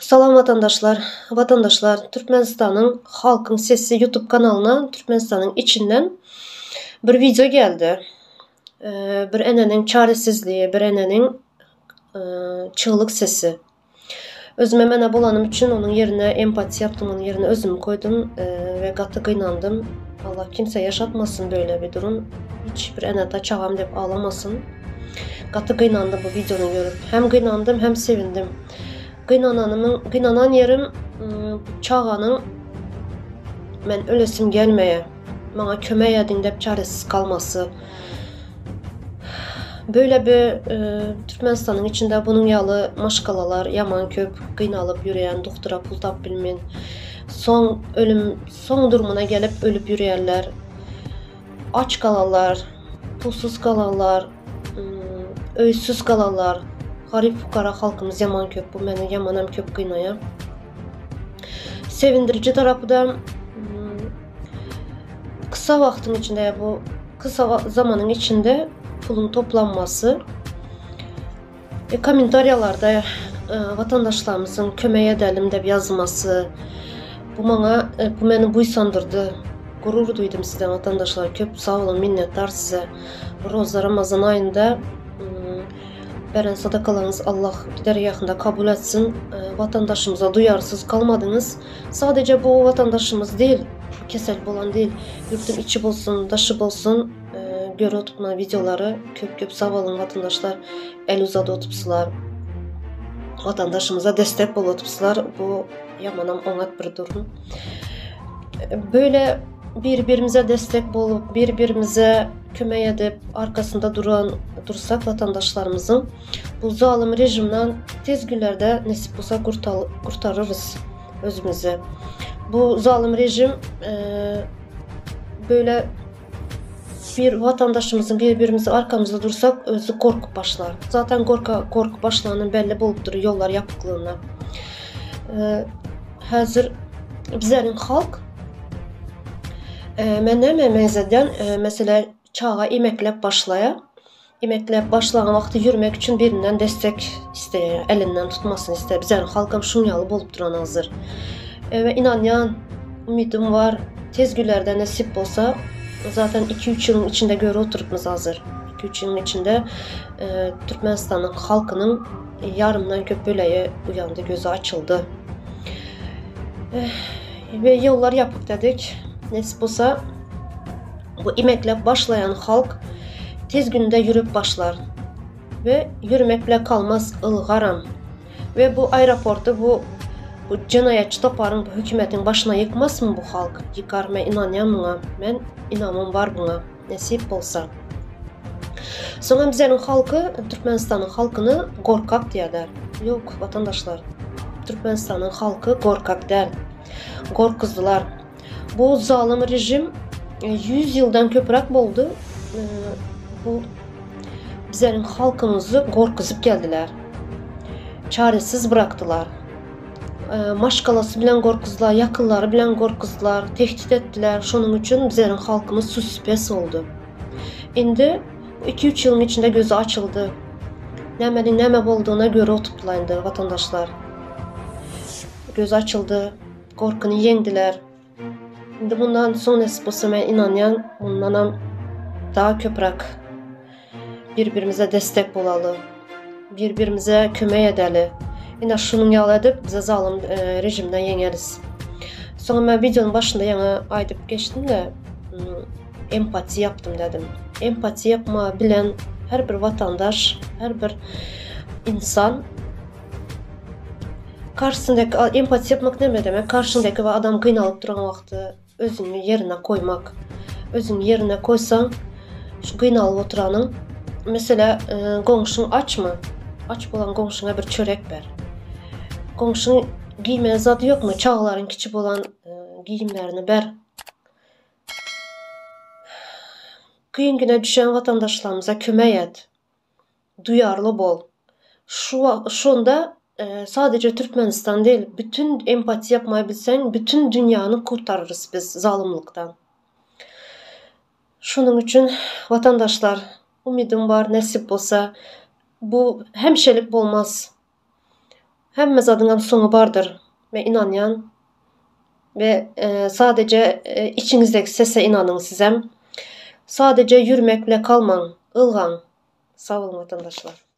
Salam vatandaşlar, Türkmenistan'ın Halkın Sesi YouTube kanalına Türkmenistan'ın içinden bir video geldi. Bir enenin çaresizliği, bir enenin çığlık sesi. Özüme mene bulanım için onun yerine empati yaptım, onun yerine özümü koydum ve katı kıynandım. Allah kimse yaşatmasın böyle bir durum. Hiçbir enete çağam deyip ağlamasın. Katı kıynandım bu videonu görüp. Hem kıynandım hem sevindim. Kıynanan yerim çağanın men ölesim gelmeye, bana kömeye dindep çaresiz kalması. Böyle bir Türkmenistan'ın içinde bunun yalı maşkalalar, yaman köp, kıynalıp yürüyen, doktora pul tap bilmeyen, son durumuna gelip ölüp yürüyenler, aç kalanlar, pulsuz kalanlar, öysüz kalanlar, garip fukara halkımız yaman köp, bu meni yamanam köp kıynaya. Sevindirici tarafı da kısa vaktin içinde, bu kısa zamanın içinde pulun toplanması, komentaryalarda vatandaşlarımızın kömeğe edelim de yazması, bu beni buysandırdı. Gurur duydum sizden vatandaşlar. Köp sağ olun, minnettar size. Rozda Ramazan ayında beren sadakalarınız Allah gider yakında kabul etsin. Vatandaşımıza duyarsız kalmadınız. Sadece bu vatandaşımız değil, kesel olan değil, yurtun içi bolsun, dışı bolsun, göre otupma videoları köp sağ olun vatandaşlar. El uzadı otupsular. Vatandaşımıza destek bol otupsular. Bu yamanam onat bir durum. Böyle birbirimize destek bolup, birbirimize kömek edip arkasında dursak vatandaşlarımızın, bu zalim rejimden tez günlerde nasip olsa kurtarırız özümüzü. Bu zalim rejim böyle bir vatandaşımızın birbirimize arkamızda dursak özü korku başlar. Zaten korku başlarının belli bolup duruyor yollar yapıklığına. Hazır bizlerin halk mene menzeden mesela çağa emeklep başlayan vakti yürümek için birinden destek isteyen, elinden tutmasını ister. Bizlerin halkım şunyalı bolup duran hazır. Ve inanyan, ümidim var. Tez günlerde nasip olsa zaten 2-3 yılın içinde göre oturupmuz hazır. 2-3 yılın içinde Türkmenistan'ın halkının yarımdan köp böleği uyandı, gözü açıldı. Ve yollar yapıp dedik. Nasip olsa bu emekle başlayan halk tez günde yürüp başlar. Ve yürümekle kalmaz ılgaram. Ve bu aeroportu, bu cinayetçi toparın, bu hükümetin başına yıkmaz mı bu halk? Yıkar, ben inanıyorum buna. Ben inanmam var buna. Nasip olsa. Sonra bizlerin halkı, Türkmenistan'ın halkını korkak diyorlar. Yok vatandaşlar. Türkmenistan'ın halkı korkak değil. Korkuzdular. Bu zalim rejim 100 yıldan köpürek oldu. Bu bizlerin halkımızı korkuzup geldiler. Çaresiz bıraktılar. Maşkalası bilen korkuzdular, yakınları bilen korkuzdular, tehdit ettiler. Şunun için bizlerin halkımız suspes oldu. Şimdi 2-3 yılın içinde gözü açıldı. Neme olduğuna göre otuplayındı vatandaşlar. Göz açıldı, korkunu yendiler. Şimdi bundan son nasip olsa ben inanıyorum, bundan daha köprek birbirimize destek bolalı, birbirimize kömek edeli. Yine şunun yol edip bize zalim rejimden yeneriz. Sonra ben videonun başında yana aydıp geçtim de empati yaptım dedim. Empati yapma bilen her bir vatandaş, her bir insan karşısındaki empati yapmak ne demek? Karşındaki adam kıynalıp duran vakti özünü yerine koymak. Özünü yerine koysan şu kıynalıp oturanın mesela komşun aç mı? Aç olan komşuna bir çörek ver. Komşun giymeye zat yok mu? Çağların küçük olan giyimlerini ver. Kıyın güne düşen vatandaşlarımıza kömek et. Duyarlı bol. Şunda sadece Türkmenistan değil, bütün empati yapmayı bilsen, bütün dünyanı kurtarırız biz zalimlikten. Şunun için vatandaşlar, umidim var, nasip olsa bu hemşelik olmaz. Hemme zadının sonu bardır. Ve inanyan ve sadece içinizdeki sese inanın sizem. Sadece yürümekle kalman, ılgan. Sağ olun vatandaşlar.